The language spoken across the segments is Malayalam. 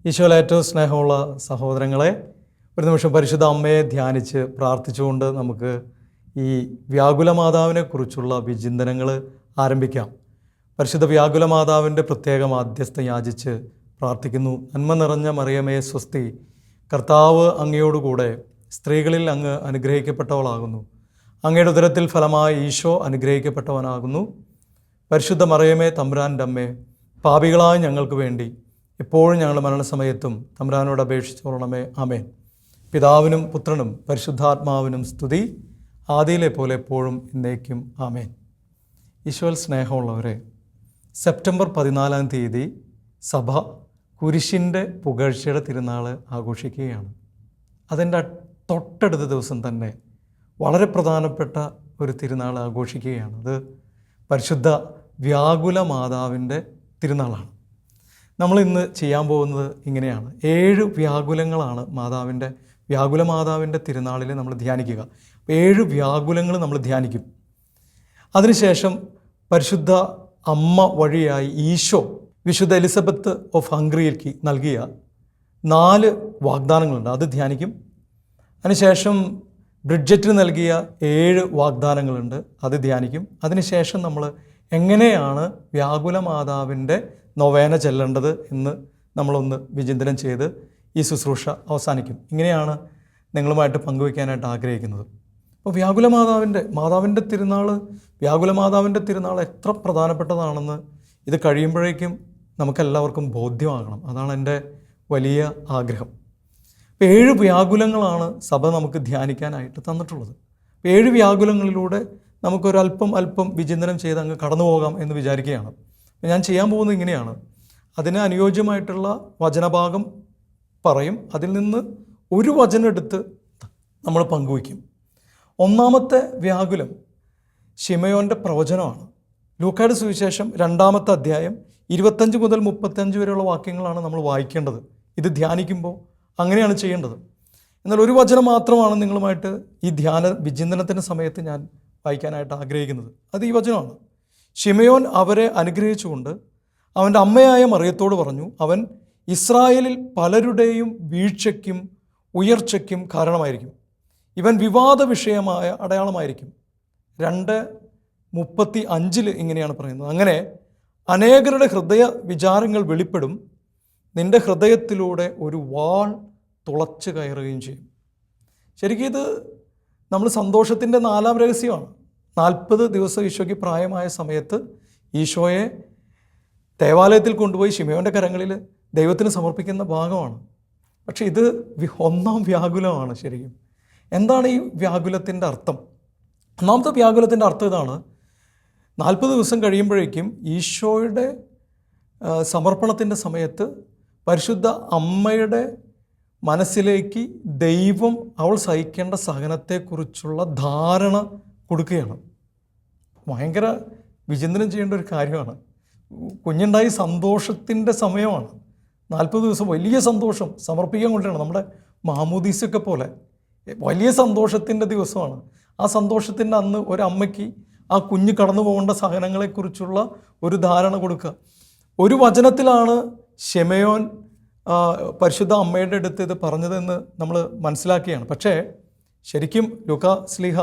ഈശോയിൽ ഏറ്റവും സ്നേഹമുള്ള സഹോദരങ്ങളെ, ഒരു നിമിഷം പരിശുദ്ധ അമ്മയെ ധ്യാനിച്ച് പ്രാർത്ഥിച്ചുകൊണ്ട് നമുക്ക് ഈ വ്യാകുല മാതാവിനെ കുറിച്ചുള്ള വിചിന്തനങ്ങൾ ആരംഭിക്കാം. പരിശുദ്ധ വ്യാകുല മാതാവിൻ്റെ പ്രത്യേക മാധ്യസ്ഥം യാചിച്ച് പ്രാർത്ഥിക്കുന്നു. നന്മ നിറഞ്ഞ മറിയമേ സ്വസ്തി, കർത്താവ് അങ്ങയോടുകൂടെ സ്ത്രീകളിൽ അങ്ങ് അനുഗ്രഹിക്കപ്പെട്ടവളാകുന്നു. അങ്ങയുടെ ഉദരത്തിൽ ഫലമായി ഈശോ അനുഗ്രഹിക്കപ്പെട്ടവനാകുന്നു. പരിശുദ്ധ മറിയമേ തമ്പുരാൻ്റെ അമ്മേ, പാപികളായ ഞങ്ങൾക്ക് വേണ്ടി എപ്പോഴും ഞങ്ങളുടെ മരണസമയത്തും തമ്പുരാനോട് അപേക്ഷിച്ചോളണമേ. ആമേൻ. പിതാവിനും പുത്രനും പരിശുദ്ധാത്മാവിനും സ്തുതി, ആദിയിലെ പോലെ എപ്പോഴും എന്നേക്കും. ആമേൻ. ഈശോയിൽ സ്നേഹമുള്ളവരെ, സെപ്റ്റംബർ 14 സഭ കുരിശിൻ്റെ പുകഴ്ചയുടെ തിരുനാൾ ആഘോഷിക്കുകയാണ്. അതിൻ്റെ തൊട്ടടുത്ത ദിവസം തന്നെ വളരെ പ്രധാനപ്പെട്ട ഒരു തിരുനാൾ ആഘോഷിക്കുകയാണ്. അത് പരിശുദ്ധ വ്യാകുല മാതാവിൻ്റെ തിരുനാളാണ്. നമ്മളിന്ന് ചെയ്യാൻ പോകുന്നത് ഇങ്ങനെയാണ്. 7 വ്യാകുലങ്ങളാണ് വ്യാകുല മാതാവിൻ്റെ തിരുനാളിൽ നമ്മൾ ധ്യാനിക്കുക. 7 വ്യാകുലങ്ങൾ നമ്മൾ ധ്യാനിക്കും. അതിനുശേഷം പരിശുദ്ധ അമ്മ വഴിയായി ഈശോ വിശുദ്ധ എലിസബത്ത് ഓഫ് ഹംഗറിയിലേക്ക് നൽകിയ 4 വാഗ്ദാനങ്ങളുണ്ട്, അത് ധ്യാനിക്കും. അതിനുശേഷം ബ്രിഡ്ജറ്റിന് നൽകിയ 7 വാഗ്ദാനങ്ങളുണ്ട്, അത് ധ്യാനിക്കും. അതിനുശേഷം നമ്മൾ എങ്ങനെയാണ് വ്യാകുല മാതാവിൻ്റെ നൊവേന ചെല്ലേണ്ടത് എന്ന് നമ്മളൊന്ന് വിചിന്തനം ചെയ്ത് ഈ ശുശ്രൂഷ അവസാനിക്കും. ഇങ്ങനെയാണ് നിങ്ങളുമായിട്ട് പങ്കുവയ്ക്കാനായിട്ട് ആഗ്രഹിക്കുന്നത്. അപ്പോൾ വ്യാകുല മാതാവിൻ്റെ തിരുനാൾ എത്ര പ്രധാനപ്പെട്ടതാണെന്ന് ഇത് കഴിയുമ്പോഴേക്കും നമുക്കെല്ലാവർക്കും ബോധ്യമാകണം. അതാണ് എൻ്റെ വലിയ ആഗ്രഹം. 7 വ്യാകുലങ്ങളാണ് സഭ നമുക്ക് ധ്യാനിക്കാനായിട്ട് തന്നിട്ടുള്ളത്. 7 വ്യാകുലങ്ങളിലൂടെ നമുക്കൊരല്പം വിചിന്തനം ചെയ്ത് അങ്ങ് കടന്നു പോകാം എന്ന് വിചാരിക്കുകയാണ്. ഞാൻ ചെയ്യാൻ പോകുന്നത് ഇങ്ങനെയാണ്. അതിന് അനുയോജ്യമായിട്ടുള്ള വചനഭാഗം പറയും, അതിൽ നിന്ന് ഒരു വചനം എടുത്ത് നമ്മൾ പങ്കുവയ്ക്കും. ഒന്നാമത്തെ വ്യാകുലം ശിമയോൻ്റെ പ്രവചനമാണ്. ലൂക്കായുടെ സുവിശേഷം 2-ാമത്തെ അധ്യായം 25 മുതൽ 35 വരെയുള്ള വാക്യങ്ങളാണ് നമ്മൾ വായിക്കേണ്ടത്. ഇത് ധ്യാനിക്കുമ്പോൾ അങ്ങനെയാണ് ചെയ്യേണ്ടത്. എന്നാൽ ഒരു വചനം മാത്രമാണ് നിങ്ങളുമായിട്ട് ഈ വിചിന്തനത്തിൻ്റെ സമയത്ത് ഞാൻ വായിക്കാനായിട്ട് ആഗ്രഹിക്കുന്നത്. അത് ഈ വചനമാണ്. ശിമയോൻ അവരെ അനുഗ്രഹിച്ചുകൊണ്ട് അവൻ്റെ അമ്മയായ മറിയത്തോട് പറഞ്ഞു, അവൻ ഇസ്രായേലിൽ പലരുടെയും വീഴ്ചയ്ക്കും ഉയർച്ചയ്ക്കും കാരണമായിരിക്കും. ഇവൻ വിവാദ വിഷയമായ അടയാളമായിരിക്കും. 2:35 ഇങ്ങനെയാണ് പറയുന്നത്, അങ്ങനെ അനേകരുടെ ഹൃദയ വിചാരങ്ങൾ വെളിപ്പെടും, നിന്റെ ഹൃദയത്തിലൂടെ ഒരു വാൾ തുളച്ചു കയറുകയും ചെയ്യും. ശരിക്കും ഇത് നമ്മൾ സന്തോഷത്തിൻ്റെ 4ാം രഹസ്യമാണ്. 40 ദിവസം ഈശോയ്ക്ക് പ്രായമായ സമയത്ത് ഈശോയെ ദേവാലയത്തിൽ കൊണ്ടുപോയി ശിമയോൻ്റെ കരങ്ങളിൽ ദൈവത്തിന് സമർപ്പിക്കുന്ന ഭാഗമാണ്. പക്ഷേ ഇത് 1-ാം വ്യാകുലമാണ്. ശരിക്കും എന്താണ് ഈ വ്യാകുലത്തിൻ്റെ അർത്ഥം? 1-ാമത്തെ വ്യാകുലത്തിൻ്റെ അർത്ഥം ഇതാണ്: 40 ദിവസം കഴിയുമ്പോഴേക്കും ഈശോയുടെ സമർപ്പണത്തിൻ്റെ സമയത്ത് പരിശുദ്ധ അമ്മയുടെ മനസ്സിലേക്ക് ദൈവം അവൾ സഹിക്കേണ്ട സഹനത്തെക്കുറിച്ചുള്ള ധാരണ കൊടുക്കുകയാണ്. ഭയങ്കര വിചിന്തനം ചെയ്യേണ്ട ഒരു കാര്യമാണ്. കുഞ്ഞുണ്ടായി സന്തോഷത്തിൻ്റെ സമയമാണ്. 40 ദിവസം വലിയ സന്തോഷം സമർപ്പിക്കാൻ കൊണ്ടാണ്. നമ്മുടെ മാമോദീസൊക്കെ പോലെ വലിയ സന്തോഷത്തിൻ്റെ ദിവസമാണ്. ആ സന്തോഷത്തിൻ്റെ അന്ന് ഒരമ്മയ്ക്ക് ആ കുഞ്ഞ് കടന്നു പോകേണ്ട സഹനങ്ങളെക്കുറിച്ചുള്ള ഒരു ധാരണ കൊടുക്കുക. ഒരു വചനത്തിലാണ് ശിമയോൻ പരിശുദ്ധ അമ്മയുടെ അടുത്ത് ഇത് പറഞ്ഞതെന്ന് നമ്മൾ മനസ്സിലാക്കുകയാണ്. പക്ഷേ ശരിക്കും ലൂക്കാ ശ്ലീഹ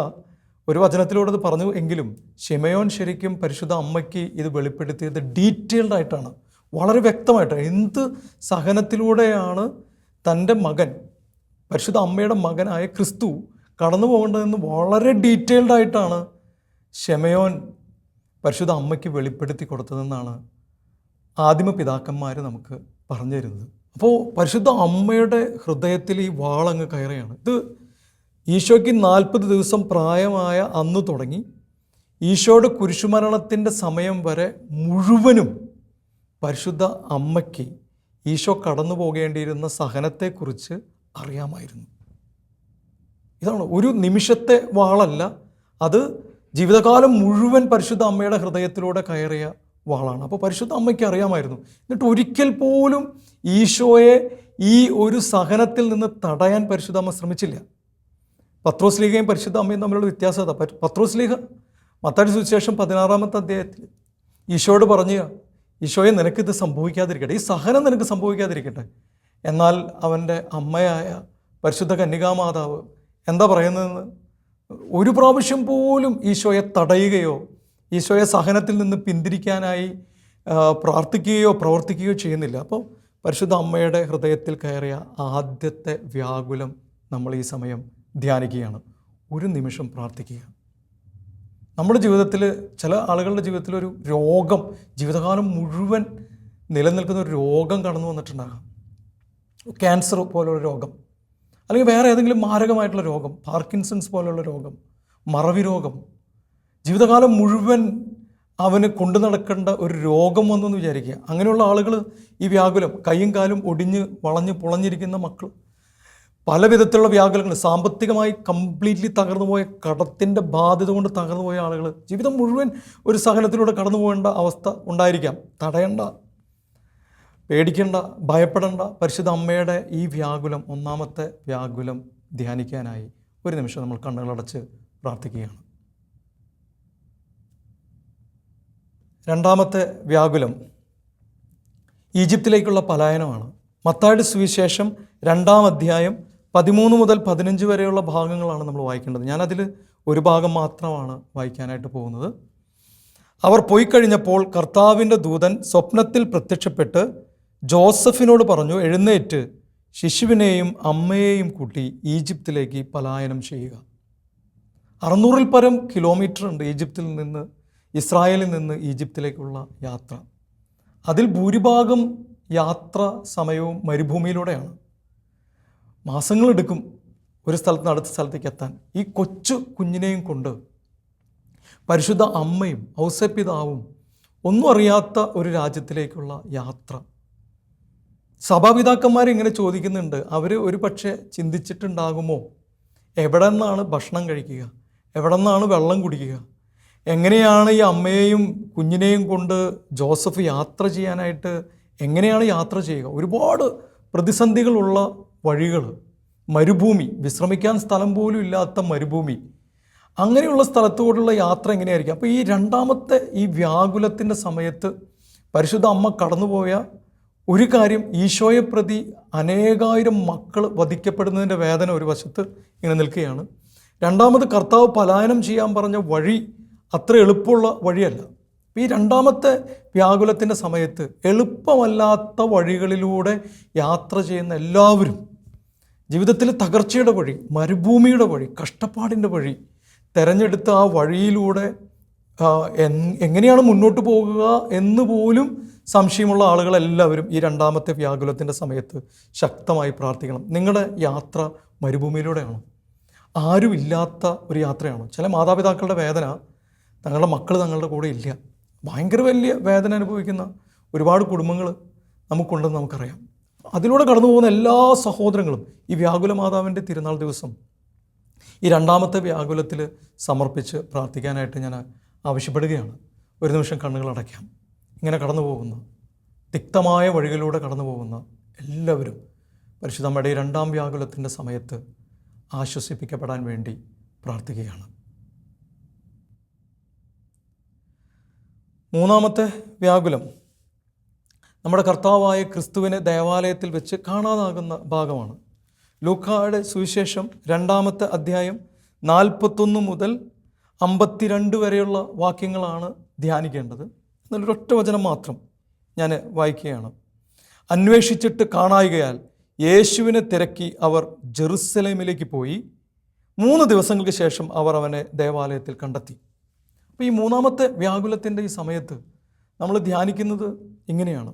ഒരു വചനത്തിലൂടെ ഇത് പറഞ്ഞു എങ്കിലും ശിമയോൻ ശരിക്കും പരിശുദ്ധ അമ്മയ്ക്ക് ഇത് വെളിപ്പെടുത്തിയത് ഡീറ്റെയിൽഡ് ആയിട്ടാണ്, വളരെ വ്യക്തമായിട്ടാണ്. എന്ത് സഹനത്തിലൂടെയാണ് തൻ്റെ മകൻ, പരിശുദ്ധ അമ്മയുടെ മകനായ ക്രിസ്തു കടന്നു പോകേണ്ടതെന്ന് വളരെ ഡീറ്റെയിൽഡ് ആയിട്ടാണ് ശിമയോൻ പരിശുദ്ധ അമ്മയ്ക്ക് വെളിപ്പെടുത്തി കൊടുത്തതെന്നാണ് ആദിമ പിതാക്കന്മാർ നമുക്ക് പറഞ്ഞു തരുന്നത്. അപ്പോൾ പരിശുദ്ധ അമ്മയുടെ ഹൃദയത്തിൽ ഈ വാളങ്ങ് കയറുകയാണ്. ഇത് ഈശോയ്ക്ക് 40 ദിവസം പ്രായമായ അന്ന് തുടങ്ങി ഈശോയുടെ കുരിശുമരണത്തിൻ്റെ സമയം വരെ മുഴുവനും പരിശുദ്ധ അമ്മയ്ക്ക് ഈശോ കടന്നു പോകേണ്ടിയിരുന്ന സഹനത്തെക്കുറിച്ച് അറിയാമായിരുന്നു. ഇതാണ് ഒരു നിമിഷത്തെ വാളല്ല, അത് ജീവിതകാലം മുഴുവൻ പരിശുദ്ധ അമ്മയുടെ ഹൃദയത്തിലൂടെ കയറിയ വാളാണ്. അപ്പോൾ പരിശുദ്ധ അമ്മയ്ക്ക് അറിയാമായിരുന്നു. എന്നിട്ട് ഒരിക്കൽ പോലും ഈശോയെ ഈ ഒരു സഹനത്തിൽ നിന്ന് തടയാൻ പരിശുദ്ധ അമ്മ ശ്രമിച്ചില്ല. പത്രോസ്ലീഹയും പരിശുദ്ധ അമ്മയും തമ്മിലുള്ള വ്യത്യാസം അതാ. പത്രോസ്ലീഹ മത്തായിയുടെ സുവിശേഷം 16-ാമത്തെ അധ്യായത്തിൽ ഈശോയോട് പറഞ്ഞു, ഈശോയെ നിനക്കിത് സംഭവിക്കാതിരിക്കട്ടെ, ഈ സഹനം നിനക്ക് സംഭവിക്കാതിരിക്കട്ടെ. എന്നാൽ അവൻ്റെ അമ്മയായ പരിശുദ്ധ കന്യകാമാതാവ് എന്താ പറയുന്നതെന്ന് ഒരു പ്രാവശ്യം പോലും ഈശോയെ തടയുകയോ ഈശോയെ സഹനത്തിൽ നിന്ന് പിന്തിരിക്കാനായി പ്രാർത്ഥിക്കുകയോ പ്രവർത്തിക്കുകയോ ചെയ്യുന്നില്ല. അപ്പോൾ പരിശുദ്ധ അമ്മയുടെ ഹൃദയത്തിൽ കയറിയ ആദ്യത്തെ വ്യാകുലം നമ്മൾ ഈ സമയം ധ്യാനിക്കുകയാണ്. ഒരു നിമിഷം പ്രാർത്ഥിക്കുക. നമ്മുടെ ജീവിതത്തിൽ, ചില ആളുകളുടെ ജീവിതത്തിൽ ഒരു രോഗം, ജീവിതകാലം മുഴുവൻ നിലനിൽക്കുന്ന ഒരു രോഗം കടന്നു വന്നിട്ടുണ്ടാകാം. ക്യാൻസർ പോലുള്ള രോഗം, അല്ലെങ്കിൽ വേറെ ഏതെങ്കിലും മാരകമായിട്ടുള്ള രോഗം, പാർക്കിൻസൺസ് പോലുള്ള രോഗം, മറവി രോഗം, ജീവിതകാലം മുഴുവൻ അവന് കൊണ്ടു നടക്കേണ്ട ഒരു രോഗം വന്നെന്ന് വിചാരിക്കുക. അങ്ങനെയുള്ള ആളുകൾ ഈ വ്യാകുലം, കൈയും കാലും ഒടിഞ്ഞ് വളഞ്ഞ് പുളഞ്ഞിരിക്കുന്ന മക്കൾ, പല വിധത്തിലുള്ള വ്യാകുലങ്ങൾ, സാമ്പത്തികമായി കംപ്ലീറ്റ്ലി തകർന്നു പോയ, കടത്തിൻ്റെ ബാധ്യത കൊണ്ട് തകർന്നു പോയ ആളുകൾ, ജീവിതം മുഴുവൻ ഒരു സഹനത്തിലൂടെ കടന്നു പോകേണ്ട അവസ്ഥ ഉണ്ടായിരിക്കാം. തടയണ്ട, പേടിക്കേണ്ട, ഭയപ്പെടേണ്ട. പരിശുദ്ധ അമ്മയുടെ ഈ വ്യാകുലം, ഒന്നാമത്തെ വ്യാകുലം ധ്യാനിക്കാനായി ഒരു നിമിഷം നമ്മൾ കണ്ണുകളടച്ച് പ്രാർത്ഥിക്കുകയാണ്. രണ്ടാമത്തെ വ്യാകുലം ഈജിപ്തിലേക്കുള്ള പലായനമാണ്. മത്തായിയുടെ സുവിശേഷം 2-ാം അധ്യായം 13 മുതൽ 15 വരെയുള്ള ഭാഗങ്ങളാണ് നമ്മൾ വായിക്കേണ്ടത്. ഞാനതിൽ ഒരു ഭാഗം മാത്രമാണ് വായിക്കാനായിട്ട് പോകുന്നത്. അവർ പോയി കഴിഞ്ഞപ്പോൾ കർത്താവിൻ്റെ ദൂതൻ സ്വപ്നത്തിൽ പ്രത്യക്ഷപ്പെട്ട് ജോസഫിനോട് പറഞ്ഞു, എഴുന്നേറ്റ് ശിശുവിനെയും അമ്മയെയും കൂട്ടി ഈജിപ്തിലേക്ക് പലായനം ചെയ്യുക. 600-ൽ പരം കിലോമീറ്റർ ഉണ്ട് ഈജിപ്തിൽ നിന്ന്, ഇസ്രായേലിൽ നിന്ന് ഈജിപ്തിലേക്കുള്ള യാത്ര. അതിൽ ഭൂരിഭാഗം യാത്ര സമയവും മരുഭൂമിയിലൂടെയാണ്. മാസങ്ങളെടുക്കും ഒരു സ്ഥലത്ത് നിന്ന് അടുത്ത സ്ഥലത്തേക്ക് എത്താൻ. ഈ കൊച്ചു കുഞ്ഞിനെയും കൊണ്ട് പരിശുദ്ധ അമ്മയും ഔസേപ്പിതാവും ഒന്നും അറിയാത്ത ഒരു രാജ്യത്തിലേക്കുള്ള യാത്ര. സഭാപിതാക്കന്മാർ ഇങ്ങനെ ചോദിക്കുന്നുണ്ട്. അവർ ഒരു പക്ഷേ ചിന്തിച്ചിട്ടുണ്ടാകുമോ, എവിടെ നിന്നാണ് ഭക്ഷണം കഴിക്കുക, എവിടെ നിന്നാണ് വെള്ളം കുടിക്കുക, എങ്ങനെയാണ് ഈ അമ്മയെയും കുഞ്ഞിനെയും കൊണ്ട് ജോസഫ് യാത്ര ചെയ്യാനായിട്ട് എങ്ങനെയാണ് യാത്ര ചെയ്യുക? ഒരുപാട് പ്രതിസന്ധികളുള്ള വഴികൾ, മരുഭൂമി, വിശ്രമിക്കാൻ സ്ഥലം പോലും ഇല്ലാത്ത മരുഭൂമി, അങ്ങനെയുള്ള സ്ഥലത്തോടുള്ള യാത്ര എങ്ങനെയായിരിക്കും? അപ്പോൾ ഈ രണ്ടാമത്തെ ഈ വ്യാകുലത്തിൻ്റെ സമയത്ത് പരിശുദ്ധ അമ്മ കടന്നുപോയ ഒരു കാര്യം, ഈശോയെ പ്രതി അനേകായിരം മക്കൾ വധിക്കപ്പെടുന്നതിൻ്റെ വേദന ഒരു വശത്ത് ഇങ്ങനെ നിൽക്കുകയാണ്. രണ്ടാമത് കർത്താവ് പലായനം ചെയ്യാൻ പറഞ്ഞ വഴി അത്ര എളുപ്പമുള്ള വഴിയല്ല. ഈ രണ്ടാമത്തെ വ്യാകുലത്തിൻ്റെ സമയത്ത് എളുപ്പമല്ലാത്ത വഴികളിലൂടെ യാത്ര ചെയ്യുന്ന എല്ലാവരും ജീവിതത്തിൽ തകർച്ചയുടെ വഴി, മരുഭൂമിയുടെ വഴി, കഷ്ടപ്പാടിൻ്റെ വഴി തിരഞ്ഞെടുത്ത ആ വഴിയിലൂടെ എങ്ങനെയാണ് മുന്നോട്ട് പോകുക എന്ന് പോലും സംശയമുള്ള ആളുകളെല്ലാവരും ഈ രണ്ടാമത്തെ വ്യാകുലത്തിൻ്റെ സമയത്ത് ശക്തമായി പ്രാർത്ഥിക്കണം. നിങ്ങളുടെ യാത്ര മരുഭൂമിയിലൂടെയാണോ? ആരുമില്ലാത്ത ഒരു യാത്രയാണോ? ചില മാതാപിതാക്കളുടെ വേദന, തങ്ങളുടെ മക്കൾ തങ്ങളുടെ കൂടെ ഇല്ല. ഭയങ്കര വലിയ വേദന അനുഭവിക്കുന്ന ഒരുപാട് കുടുംബങ്ങൾ നമുക്കുണ്ടെന്ന് നമുക്കറിയാം. അതിലൂടെ കടന്നു പോകുന്ന എല്ലാ സഹോദരങ്ങളും ഈ വ്യാകുല മാതാവിൻ്റെ തിരുനാൾ ദിവസം ഈ രണ്ടാമത്തെ വ്യാകുലത്തിൽ സമർപ്പിച്ച് പ്രാർത്ഥിക്കാനായിട്ട് ഞാൻ ആവശ്യപ്പെടുകയാണ്. ഒരു നിമിഷം കണ്ണുകൾ അടയ്ക്കാം. ഇങ്ങനെ കടന്നു പോകുന്ന, തിക്തമായ വഴികളിലൂടെ കടന്നു പോകുന്ന എല്ലാവരും പരിശുദ്ധ അമ്മയുടെ രണ്ടാം വ്യാകുലത്തിൻ്റെ സമയത്ത് ആശ്വസിപ്പിക്കപ്പെടാൻ വേണ്ടി പ്രാർത്ഥിക്കുകയാണ്. മൂന്നാമത്തെ വ്യാകുലം നമ്മുടെ കർത്താവായ ക്രിസ്തുവിനെ ദേവാലയത്തിൽ വെച്ച് കാണാതാകുന്ന ഭാഗമാണ്. ലൂക്കായുടെ സുവിശേഷം 2-ാമത്തെ അധ്യായം 41 മുതൽ 52 വരെയുള്ള വാക്യങ്ങളാണ് ധ്യാനിക്കേണ്ടത്. എന്നൊരൊറ്റ വചനം മാത്രം ഞാൻ വായിക്കുകയാണ്. അന്വേഷിച്ചിട്ട് കാണായികയാൽ യേശുവിനെ തിരക്കി അവർ ജെറുസലേമിലേക്ക് പോയി. 3 ദിവസങ്ങൾക്ക് ശേഷം അവർ അവനെ ദേവാലയത്തിൽ കണ്ടെത്തി. അപ്പോൾ ഈ മൂന്നാമത്തെ വ്യാകുലത്തിൻ്റെ ഈ സമയത്ത് നമ്മൾ ധ്യാനിക്കുന്നത് ഇങ്ങനെയാണ്.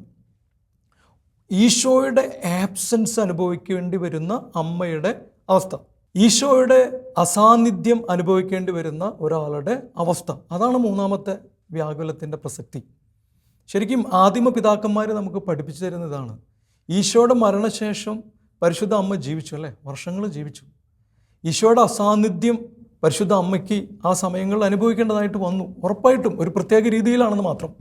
ഈശോയുടെ ആബ്സെൻസ് അനുഭവിക്കേണ്ടി വരുന്ന അമ്മയുടെ അവസ്ഥ, ഈശോയുടെ അസാന്നിധ്യം അനുഭവിക്കേണ്ടി വരുന്ന ഒരാളുടെ അവസ്ഥ, അതാണ് മൂന്നാമത്തെ വ്യാകുലത്തിൻ്റെ പ്രസക്തി. ശരിക്കും ആദിമ പിതാക്കന്മാർ നമുക്ക് പഠിപ്പിച്ചു തരുന്നതാണ്. ഈശോയുടെ മരണശേഷം പരിശുദ്ധ അമ്മ ജീവിച്ചു, അല്ലേ? വർഷങ്ങൾ ജീവിച്ചു. ഈശോയുടെ അസാന്നിധ്യം പരിശുദ്ധ അമ്മയ്ക്ക് ആ സമയങ്ങളിൽ അനുഭവിക്കേണ്ടതായിട്ട് വന്നു. ഉറപ്പായിട്ടും ഒരു പ്രത്യേക രീതിയിലാണെന്ന് മാത്രം.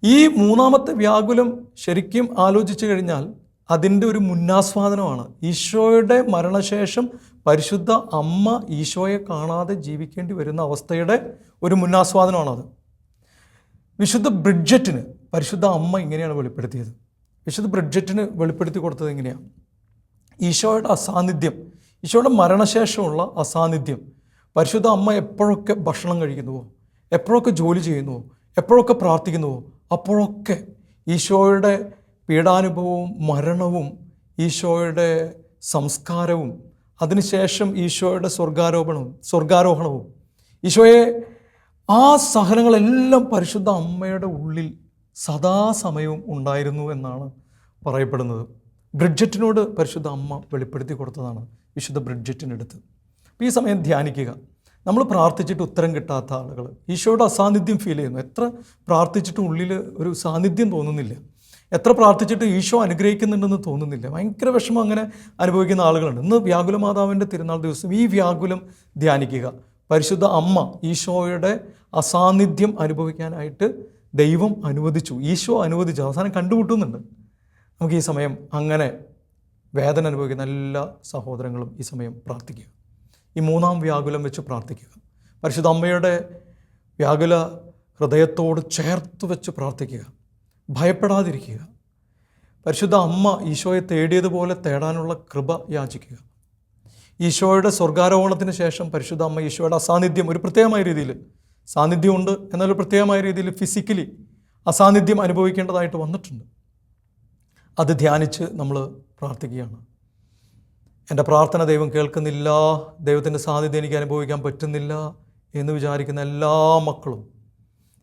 ഈ മൂന്നാമത്തെ വ്യാകുലം ശരിക്കും ആലോചിച്ചു കഴിഞ്ഞാൽ അതിൻ്റെ ഒരു മുന്നാസ്വാദനമാണ്. ഈശോയുടെ മരണശേഷം പരിശുദ്ധ അമ്മ ഈശോയെ കാണാതെ ജീവിക്കേണ്ടി വരുന്ന അവസ്ഥയുടെ ഒരു മുന്നാസ്വാദനമാണത്. വിശുദ്ധ ബ്രിഡ്ജറ്റിന് പരിശുദ്ധ അമ്മ ഇങ്ങനെയാണ് വെളിപ്പെടുത്തിയത്. വിശുദ്ധ ബ്രിഡ്ജറ്റിന് വെളിപ്പെടുത്തി കൊടുത്തത് എങ്ങനെയാണ്? ഈശോയുടെ അസാന്നിധ്യം, ഈശോയുടെ മരണശേഷമുള്ള അസാന്നിധ്യം പരിശുദ്ധ അമ്മ എപ്പോഴൊക്കെ ഭക്ഷണം കഴിക്കുന്നുവോ, എപ്പോഴൊക്കെ ജോലി ചെയ്യുന്നുവോ, എപ്പോഴൊക്കെ പ്രാർത്ഥിക്കുന്നുവോ, അപ്പോഴൊക്കെ ഈശോയുടെ പീഡാനുഭവവും മരണവും ഈശോയുടെ സംസ്കാരവും അതിനുശേഷം ഈശോയുടെ സ്വർഗാരോഹണവും ഈശോയെ ആ സഹനങ്ങളെല്ലാം പരിശുദ്ധ അമ്മയുടെ ഉള്ളിൽ സദാസമയവും ഉണ്ടായിരുന്നു എന്നാണ് പറയപ്പെടുന്നത്. ബ്രിഡ്ജറ്റിനോട് പരിശുദ്ധ അമ്മ വെളിപ്പെടുത്തി കൊടുത്തതാണ് വിശുദ്ധ ബ്രിഡ്ജറ്റിനടുത്ത്. അപ്പോൾ ഈ സമയം ധ്യാനിക്കുക. നമ്മൾ പ്രാർത്ഥിച്ചിട്ട് ഉത്തരം കിട്ടാത്ത ആളുകൾ, ഈശോയുടെ അസാന്നിധ്യം ഫീൽ ചെയ്യുന്നു. എത്ര പ്രാർത്ഥിച്ചിട്ട് ഉള്ളിൽ ഒരു സാന്നിധ്യം തോന്നുന്നില്ല, എത്ര പ്രാർത്ഥിച്ചിട്ട് ഈശോ അനുഗ്രഹിക്കുന്നുണ്ടെന്ന് തോന്നുന്നില്ല, ഭയങ്കര വിഷമം അങ്ങനെ അനുഭവിക്കുന്ന ആളുകളുണ്ട്. ഇന്ന് വ്യാകുല മാതാവിൻ്റെ തിരുനാൾ ദിവസം ഈ വ്യാകുലം ധ്യാനിക്കുക. പരിശുദ്ധ അമ്മ ഈശോയുടെ അസാന്നിധ്യം അനുഭവിക്കാനായിട്ട് ദൈവം അനുവദിച്ചു, ഈശോ അനുവദിച്ചു, അവസാനം കണ്ടുമുട്ടുന്നുണ്ട്. നമുക്ക് ഈ സമയം അങ്ങനെ വേദന അനുഭവിക്കുന്ന എല്ലാ സഹോദരങ്ങളും ഈ സമയം പ്രാർത്ഥിക്കുക. ഈ മൂന്നാം വ്യാകുലം വെച്ച് പ്രാർത്ഥിക്കുക. പരിശുദ്ധ അമ്മയുടെ വ്യാകുല ഹൃദയത്തോട് ചേർത്ത് വെച്ച് പ്രാർത്ഥിക്കുക. ഭയപ്പെടാതിരിക്കുക. പരിശുദ്ധ അമ്മ ഈശോയെ തേടിയതുപോലെ തേടാനുള്ള കൃപ യാചിക്കുക. ഈശോയുടെ സ്വർഗാരോഹണത്തിന് ശേഷം പരിശുദ്ധ അമ്മ ഈശോയുടെ അസാന്നിധ്യം ഒരു പ്രത്യേകമായ രീതിയിൽ, സാന്നിധ്യമുണ്ട് എന്നൊരു പ്രത്യേകമായ രീതിയിൽ ഫിസിക്കലി അസാന്നിധ്യം അനുഭവിക്കേണ്ടതായിട്ട് വന്നിട്ടുണ്ട്. അത് ധ്യാനിച്ച് നമ്മൾ പ്രാർത്ഥിക്കുകയാണ്. എൻ്റെ പ്രാർത്ഥന ദൈവം കേൾക്കുന്നില്ല, ദൈവത്തിൻ്റെ സാന്നിധ്യം എനിക്ക് അനുഭവിക്കാൻ പറ്റുന്നില്ല എന്ന് വിചാരിക്കുന്ന എല്ലാ മക്കളും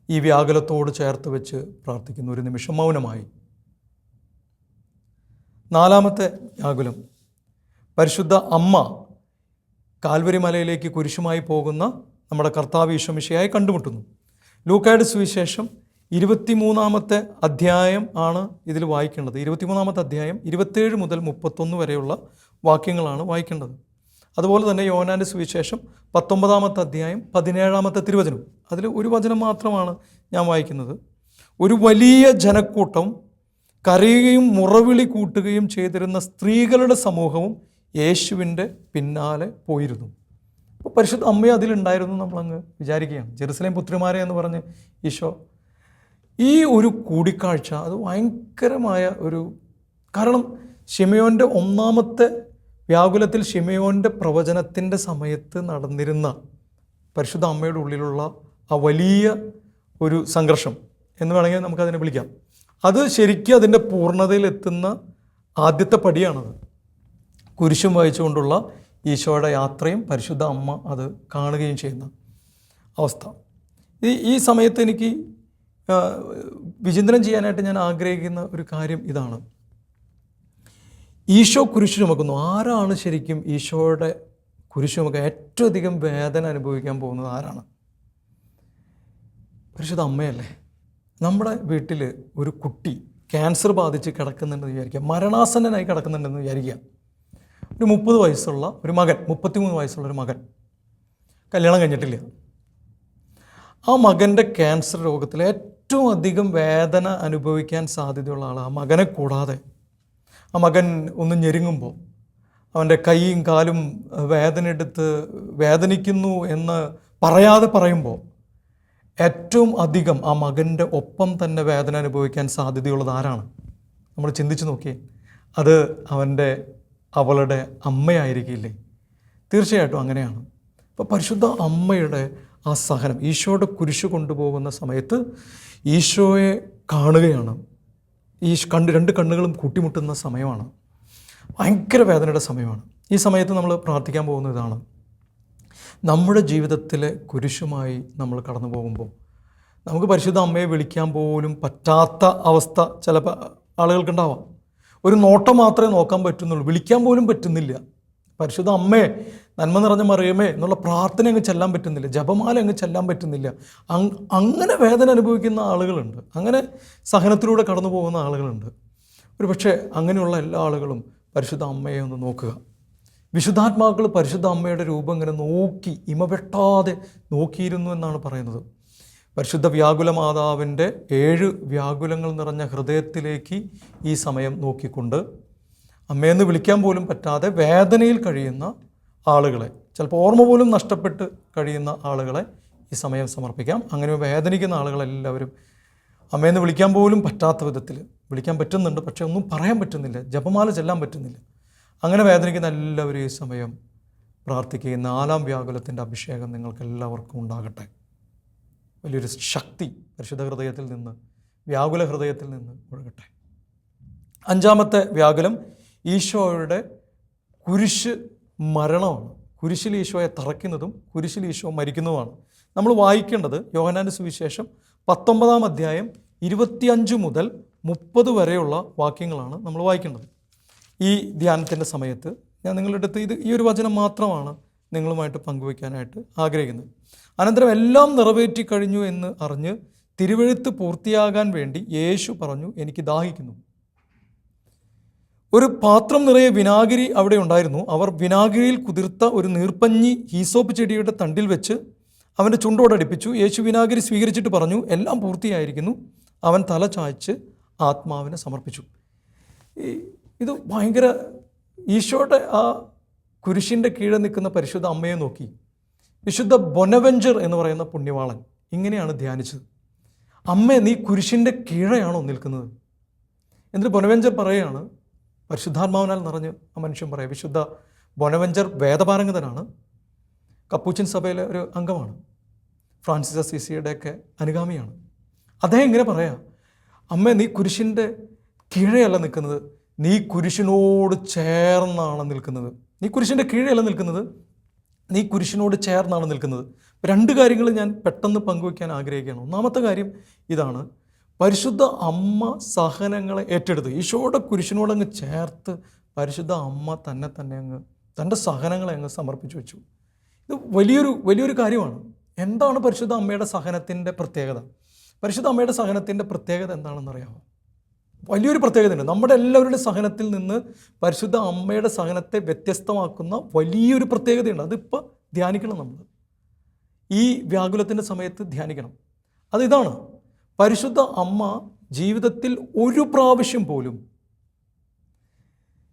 ഈ വ്യാകുലത്തോട് ചേർത്ത് വെച്ച് പ്രാർത്ഥിക്കുന്നു. ഒരു നിമിഷം മൗനമായി. നാലാമത്തെ വ്യാകുലം, പരിശുദ്ധ അമ്മ കാൽവരി മലയിലേക്ക് കുരിശുമായി പോകുന്ന നമ്മുടെ കർത്താവ് ഈശോ മിശിഹായെ കണ്ടുമുട്ടുന്നു. ലൂക്കായുടെ സുവിശേഷം 23-ാമത്തെ അധ്യായം ആണ് ഇതിൽ വായിക്കേണ്ടത്. 23-ാമത്തെ അധ്യായം 27 മുതൽ 31 വരെയുള്ള വാക്യങ്ങളാണ് വായിക്കേണ്ടത്. അതുപോലെ തന്നെ യോഹന്നാൻ്റെ സുവിശേഷം 19-ാമത്തെ അധ്യായം 17-ാമത്തെ തിരുവചനം, അതിൽ ഒരു വചനം മാത്രമാണ് ഞാൻ വായിക്കുന്നത്. ഒരു വലിയ ജനക്കൂട്ടം കരയുകയും മുറവിളി കൂട്ടുകയും ചെയ്തിരുന്ന സ്ത്രീകളുടെ സമൂഹവും യേശുവിൻ്റെ പിന്നാലെ പോയിരുന്നു. അപ്പോൾ പരിശുദ്ധ അമ്മയെ അതിലുണ്ടായിരുന്നു നമ്മളങ്ങ് വിചാരിക്കുകയാണ്. ജെറുസലേം പുത്രിമാരെ എന്ന് പറഞ്ഞ് ഈശോ ഈ ഒരു കൂടിക്കാഴ്ച അത് ഭയങ്കരമായ ഒരു, കാരണം ശിമയോൻ്റെ ഒന്നാമത്തെ വ്യാകുലത്തിൽ ശിമയോൻ്റെ പ്രവചനത്തിൻ്റെ സമയത്ത് നടന്നിരുന്ന പരിശുദ്ധ അമ്മയുടെ ഉള്ളിലുള്ള ആ വലിയ ഒരു സംഘർഷം എന്ന് വേണമെങ്കിൽ നമുക്കതിനെ വിളിക്കാം. അത് ശരിക്കും അതിൻ്റെ പൂർണ്ണതയിലെത്തുന്ന ആദ്യത്തെ പടിയാണത്. കുരിശും വഹിച്ചുകൊണ്ടുള്ള ഈശോയുടെ യാത്രയും പരിശുദ്ധ അമ്മ അത് കാണുകയും ചെയ്യുന്ന അവസ്ഥ. ഈ സമയത്ത് എനിക്ക് വിചിന്തനം ചെയ്യാനായിട്ട് ഞാൻ ആഗ്രഹിക്കുന്ന ഒരു കാര്യം ഇതാണ്. ഈശോ കുരിശു ചുമക്കുന്നു. ആരാണ് ശരിക്കും ഈശോയുടെ കുരിശു ചുമക്കാൻ ഏറ്റവും അധികം വേദന അനുഭവിക്കാൻ പോകുന്നത്? ആരാണ്? പരിശുദ്ധ അമ്മയല്ലേ. നമ്മുടെ വീട്ടിൽ ഒരു കുട്ടി ക്യാൻസർ ബാധിച്ച് കിടക്കുന്നുണ്ടെന്ന് വിചാരിക്കുക, മരണാസന്നനായി കിടക്കുന്നുണ്ടെന്ന് വിചാരിക്കുക. ഒരു 30 വയസ്സുള്ള ഒരു മകൻ, 33 വയസ്സുള്ള ഒരു മകൻ, കല്യാണം കഴിഞ്ഞിട്ടില്ല. ആ മകൻ്റെ ക്യാൻസർ രോഗത്തിൽ ഏറ്റവും അധികം വേദന അനുഭവിക്കാൻ സാധ്യതയുള്ള ആൾ ആ മകനെ കൂടാതെ, ആ മകൻ ഒന്ന് ഞെരുങ്ങുമ്പോൾ, അവൻ്റെ കൈയും കാലും വേദനിക്കുന്നു എന്ന് പറയാതെ പറയുമ്പോൾ ഏറ്റവും അധികം ആ മകൻ്റെ ഒപ്പം തന്നെ വേദന അനുഭവിക്കാൻ സാധ്യതയുള്ളത് ആരാണ്? നമ്മൾ ചിന്തിച്ച് നോക്കിയേ. അത് അവളുടെ അമ്മയായിരിക്കില്ലേ? തീർച്ചയായിട്ടും അങ്ങനെയാണ്. അപ്പോൾ പരിശുദ്ധ അമ്മയുടെ ആ സഹനം, ഈശോയുടെ കുരിശ് കൊണ്ടുപോകുന്ന സമയത്ത് ഈശോയെ കാണുകയാണ്. രണ്ട് കണ്ണുകളും കൂട്ടിമുട്ടുന്ന സമയമാണ്. ഭയങ്കര വേദനയുടെ സമയമാണ്. ഈ സമയത്ത് നമ്മൾ പ്രാർത്ഥിക്കാൻ പോകുന്ന ഇതാണ്. നമ്മുടെ ജീവിതത്തിലെ കുരിശുമായി നമ്മൾ കടന്നു പോകുമ്പോൾ നമുക്ക് പരിശുദ്ധ അമ്മയെ വിളിക്കാൻ പോലും പറ്റാത്ത അവസ്ഥ ചില ആളുകൾക്കുണ്ടാവാം. ഒരു നോട്ടം മാത്രമേ നോക്കാൻ പറ്റുന്നുള്ളൂ, വിളിക്കാൻ പോലും പറ്റുന്നില്ല. പരിശുദ്ധ അമ്മേ, നന്മ നിറഞ്ഞ മറിയമേ എന്നുള്ള പ്രാർത്ഥന അങ്ങ് ചെല്ലാൻ പറ്റുന്നില്ല, ജപമാല അങ്ങ് ചെല്ലാൻ പറ്റുന്നില്ല. അങ്ങനെ വേദന അനുഭവിക്കുന്ന ആളുകളുണ്ട്, അങ്ങനെ സഹനത്തിലൂടെ കടന്നു പോകുന്ന ആളുകളുണ്ട്. ഒരു പക്ഷേ അങ്ങനെയുള്ള എല്ലാ ആളുകളും പരിശുദ്ധ അമ്മയെ ഒന്ന് നോക്കുക. വിശുദ്ധാത്മാക്കൾ പരിശുദ്ധ അമ്മയുടെ രൂപം ഇങ്ങനെ നോക്കി ഇമവെട്ടാതെ നോക്കിയിരുന്നു എന്നാണ് പറയുന്നത്. പരിശുദ്ധ വ്യാകുല മാതാവിൻ്റെ 7 വ്യാകുലങ്ങൾ നിറഞ്ഞ ഹൃദയത്തിലേക്ക് ഈ സമയം നോക്കിക്കൊണ്ട് അമ്മയെന്ന് വിളിക്കാൻ പോലും പറ്റാതെ വേദനയിൽ കഴിയുന്ന ആളുകളെ, ചിലപ്പോൾ ഓർമ്മ പോലും നഷ്ടപ്പെട്ട് കഴിയുന്ന ആളുകളെ ഈ സമയം സമർപ്പിക്കാം. അങ്ങനെ വേദനിക്കുന്ന ആളുകളെല്ലാവരും അമ്മയെന്ന് വിളിക്കാൻ പോലും പറ്റാത്ത വിധത്തിൽ വിളിക്കാൻ പറ്റുന്നുണ്ട്, പക്ഷെ ഒന്നും പറയാൻ പറ്റുന്നില്ല, ജപമാല ചെല്ലാൻ പറ്റുന്നില്ല. അങ്ങനെ വേദനിക്കുന്ന എല്ലാവരും ഈ സമയം പ്രാർത്ഥിക്കുക. 4-ാം വ്യാകുലത്തിൻ്റെ അഭിഷേകം നിങ്ങൾക്ക് എല്ലാവർക്കും ഉണ്ടാകട്ടെ. വലിയൊരു ശക്തി പരിശുദ്ധ ഹൃദയത്തിൽ നിന്ന്, വ്യാകുല ഹൃദയത്തിൽ നിന്ന് ഒഴുകട്ടെ. 5-ാമത്തെ വ്യാകുലം ഈശോയുടെ കുരിശ് മരണമാണ്. കുരിശിൽ ഈശോയെ തറയ്ക്കുന്നതും കുരിശിൽ ഈശോ മരിക്കുന്നതുമാണ്. നമ്മൾ വായിക്കേണ്ടത് യോഹന്നാൻ്റെ സുവിശേഷം 19-ാം അധ്യായം 25 മുതൽ 30 വരെയുള്ള വാക്യങ്ങളാണ് നമ്മൾ വായിക്കേണ്ടത്. ഈ ധ്യാനത്തിൻ്റെ സമയത്ത് ഞാൻ നിങ്ങളുടെ അടുത്ത് ഈ ഒരു വചനം മാത്രമാണ് നിങ്ങളുമായിട്ട് പങ്കുവയ്ക്കാനായിട്ട് ആഗ്രഹിക്കുന്നത്. അനന്തരം എല്ലാം നിറവേറ്റി കഴിഞ്ഞു എന്ന് അറിഞ്ഞ് തിരുവെഴുത്ത് പൂർത്തിയാകാൻ വേണ്ടി യേശു പറഞ്ഞു, എനിക്ക് ദാഹിക്കുന്നു. ഒരു പാത്രം നിറയെ വിനാഗിരി അവിടെ ഉണ്ടായിരുന്നു. അവർ വിനാഗിരിയിൽ കുതിർത്ത ഒരു നീർപ്പഞ്ഞി ഹീസോപ്പ് ചെടിയുടെ തണ്ടിൽ വെച്ച് അവൻ്റെ ചുണ്ടോടടുപ്പിച്ചു. യേശു വിനാഗിരി സ്വീകരിച്ചിട്ട് പറഞ്ഞു, എല്ലാം പൂർത്തിയായിരിക്കുന്നു. അവൻ തല ചായ്ച്ച് ആത്മാവിനെ സമർപ്പിച്ചു. ഇത് ഭയങ്കര ഈശോയുടെ ആ കുരിശിൻ്റെ കീഴെ നിൽക്കുന്ന പരിശുദ്ധ അമ്മയെ നോക്കി വിശുദ്ധ ബൊനവെഞ്ചർ എന്ന് പറയുന്ന പുണ്യവാളൻ ഇങ്ങനെയാണ് ധ്യാനിച്ചത്. അമ്മേ, നീ കുരിശിൻ്റെ കീഴെയാണോ നിൽക്കുന്നത്? എന്നിട്ട് ബൊനവെഞ്ചർ പറയുകയാണ്, പരിശുദ്ധാത്മാവിനാൽ നിറഞ്ഞ് ആ മനുഷ്യൻ പറയാം. വിശുദ്ധ ബൊനവെഞ്ചർ വേദപാരംഗതനാണ്, കപ്പൂച്ചിൻ സഭയിലെ ഒരു അംഗമാണ്, ഫ്രാൻസിസ് അസീസിയുടെയൊക്കെ അനുഗാമിയാണ്. അദ്ദേഹം ഇങ്ങനെ പറയാം, അമ്മേ, നീ കുരിശിൻ്റെ കീഴെയല്ല നിൽക്കുന്നത്, നീ കുരിശിനോട് ചേർന്നാണ് നിൽക്കുന്നത്. നീ കുരിശിൻ്റെ കീഴെയല്ല നിൽക്കുന്നത്, നീ കുരിശിനോട് ചേർന്നാണ് നിൽക്കുന്നത്. 2 കാര്യങ്ങൾ ഞാൻ പെട്ടെന്ന് പങ്കുവയ്ക്കാൻ ആഗ്രഹിക്കുകയാണ്. ഒന്നാമത്തെ കാര്യം ഇതാണ്, പരിശുദ്ധ അമ്മ സഹനങ്ങളെ ഏറ്റെടുത്ത് ഈശോയുടെ കുരിശിനോടങ്ങ് ചേർത്ത് പരിശുദ്ധ അമ്മ തന്നെ അങ്ങ് തൻ്റെ സഹനങ്ങളെ അങ്ങ് സമർപ്പിച്ചു വെച്ചു. ഇത് വലിയൊരു കാര്യമാണ്. എന്താണ് പരിശുദ്ധ അമ്മയുടെ സഹനത്തിൻ്റെ പ്രത്യേകത? പരിശുദ്ധ അമ്മയുടെ സഹനത്തിൻ്റെ പ്രത്യേകത എന്താണെന്നറിയാമോ? വലിയൊരു പ്രത്യേകതയുണ്ട്. നമ്മുടെ എല്ലാവരുടെ സഹനത്തിൽ നിന്ന് പരിശുദ്ധ അമ്മയുടെ സഹനത്തെ വ്യത്യസ്തമാക്കുന്ന വലിയൊരു പ്രത്യേകതയുണ്ട്. അതിപ്പോൾ ധ്യാനിക്കണം. നമ്മൾ ഈ വ്യാകുലത്തിൻ്റെ സമയത്ത് ധ്യാനിക്കണം. അതിതാണ്, പരിശുദ്ധ അമ്മ ജീവിതത്തിൽ ഒരു പ്രാവശ്യം പോലും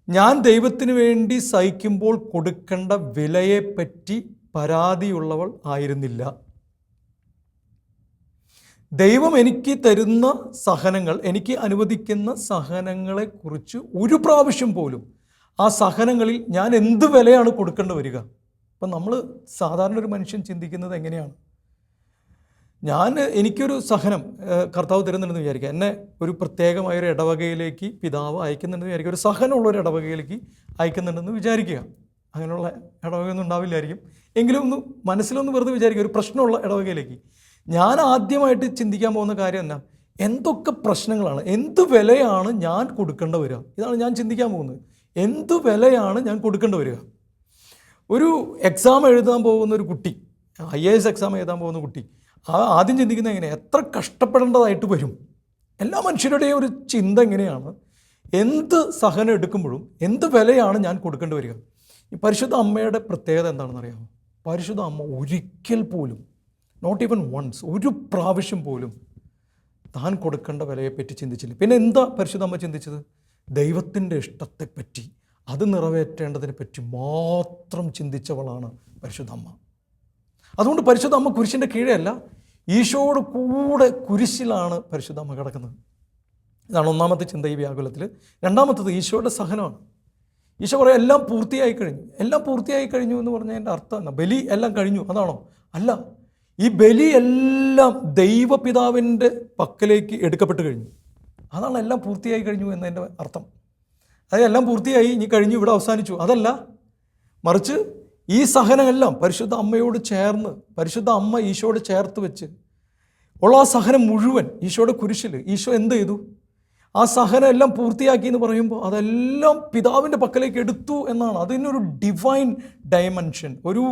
ഞാൻ ദൈവത്തിന് വേണ്ടി സഹിക്കുമ്പോൾ കൊടുക്കേണ്ട വിലയെപ്പറ്റി പരാതിയുള്ളവൾ ആയിരുന്നില്ല. ദൈവം എനിക്ക് തരുന്ന സഹനങ്ങൾ, എനിക്ക് അനുവദിക്കുന്ന സഹനങ്ങളെക്കുറിച്ച് ഒരു പ്രാവശ്യം പോലും ആ സഹനങ്ങളിൽ ഞാൻ എന്ത് വിലയാണ് കൊടുക്കേണ്ടി വരിക? അപ്പം നമ്മൾ സാധാരണ ഒരു മനുഷ്യൻ ചിന്തിക്കുന്നത് എങ്ങനെയാണ്? എനിക്കൊരു സഹനം കർത്താവ് തരുന്നുണ്ടെന്ന് വിചാരിക്കുക, എന്നെ ഒരു പ്രത്യേകമായൊരു ഇടവകയിലേക്ക് പിതാവ് അയക്കുന്നുണ്ടെന്ന് വിചാരിക്കുക, ഒരു സഹനമുള്ളൊരു ഇടവകയിലേക്ക് അയക്കുന്നുണ്ടെന്ന് വിചാരിക്കുക. അങ്ങനെയുള്ള ഇടവകയൊന്നും ഉണ്ടാവില്ലായിരിക്കും, എങ്കിലും ഒന്ന് മനസ്സിലൊന്ന് വെറുതെ വിചാരിക്കുക, ഒരു പ്രശ്നമുള്ള ഇടവകയിലേക്ക്. ഞാൻ ആദ്യമായിട്ട് ചിന്തിക്കാൻ പോകുന്ന കാര്യം എന്നാ, എന്തൊക്കെ പ്രശ്നങ്ങളാണ്, എന്ത് വിലയാണ് ഞാൻ കൊടുക്കേണ്ടി വരിക? ഇതാണ് ഞാൻ ചിന്തിക്കാൻ പോകുന്നത്. എന്ത് വിലയാണ് ഞാൻ കൊടുക്കേണ്ടി വരിക? ഒരു എക്സാം എഴുതാൻ പോകുന്ന ഒരു കുട്ടി, IAS എക്സാം എഴുതാൻ പോകുന്ന കുട്ടി ആദ്യം ചിന്തിക്കുന്നത് എങ്ങനെ, എത്ര കഷ്ടപ്പെടേണ്ടതായിട്ട് വരും? എല്ലാ മനുഷ്യരുടെയും ഒരു ചിന്ത എങ്ങനെയാണ്, എന്ത് സഹനം എടുക്കുമ്പോഴും എന്ത് വിലയാണ് ഞാൻ കൊടുക്കേണ്ടി വരിക? ഈ പരിശുദ്ധ അമ്മയുടെ പ്രത്യേകത എന്താണെന്ന് അറിയാമോ? പരിശുദ്ധ അമ്മ ഒരിക്കൽ പോലും, നോട്ട് ഈവൻ വൺസ്, ഒരു പ്രാവശ്യം പോലും താൻ കൊടുക്കേണ്ട വിലയെപ്പറ്റി ചിന്തിച്ചില്ല. പിന്നെ എന്താ പരിശുദ്ധ അമ്മ ചിന്തിച്ചത്? ദൈവത്തിൻ്റെ ഇഷ്ടത്തെപ്പറ്റി, അത് നിറവേറ്റേണ്ടതിനെ പറ്റി മാത്രം ചിന്തിച്ചവളാണ് പരിശുദ്ധ അമ്മ. അതുകൊണ്ട് പരിശുദ്ധ അമ്മ കുരിശിൻ്റെ കീഴെയല്ല, ഈശോയോട് കൂടെ കുരിശിലാണ് പരിശുദ്ധ അമ്മ കിടക്കുന്നത്. ഇതാണ് ഒന്നാമത്തെ ചിന്ത ഈ വ്യാകുലത്തിൽ. രണ്ടാമത്തത് ഈശോയുടെ സഹനമാണ്. ഈശോ പറയാം, എല്ലാം പൂർത്തിയായി കഴിഞ്ഞു. എല്ലാം പൂർത്തിയായി കഴിഞ്ഞു എന്ന് പറഞ്ഞതിൻ്റെ അർത്ഥം എന്നാ? ബലി എല്ലാം കഴിഞ്ഞു അതാണോ? അല്ല, ഈ ബലി എല്ലാം ദൈവപിതാവിൻ്റെ പക്കലേക്ക് എടുക്കപ്പെട്ട് കഴിഞ്ഞു. അതാണ് എല്ലാം പൂർത്തിയായി കഴിഞ്ഞു എന്നതിൻ്റെ അർത്ഥം. അതായത് എല്ലാം പൂർത്തിയായി, ഇനി കഴിഞ്ഞു, ഇവിടെ അവസാനിച്ചു, അതല്ല. മറിച്ച് ഈ സഹനമെല്ലാം പരിശുദ്ധ അമ്മയോട് ചേർന്ന്, പരിശുദ്ധ അമ്മ ഈശോയോട് ചേർത്ത് വെച്ച് ഉള്ള ആ സഹനം മുഴുവൻ ഈശോയുടെ കുരിശിൽ ഈശോ എന്ത് ചെയ്തു? ആ സഹനം എല്ലാം പൂർത്തിയാക്കി എന്ന് പറയുമ്പോൾ അതെല്ലാം പിതാവിൻ്റെ പക്കലേക്ക് എടുത്തു എന്നാണ്. അതിനൊരു ഡിവൈൻ ഡയമെൻഷൻ, ഒരു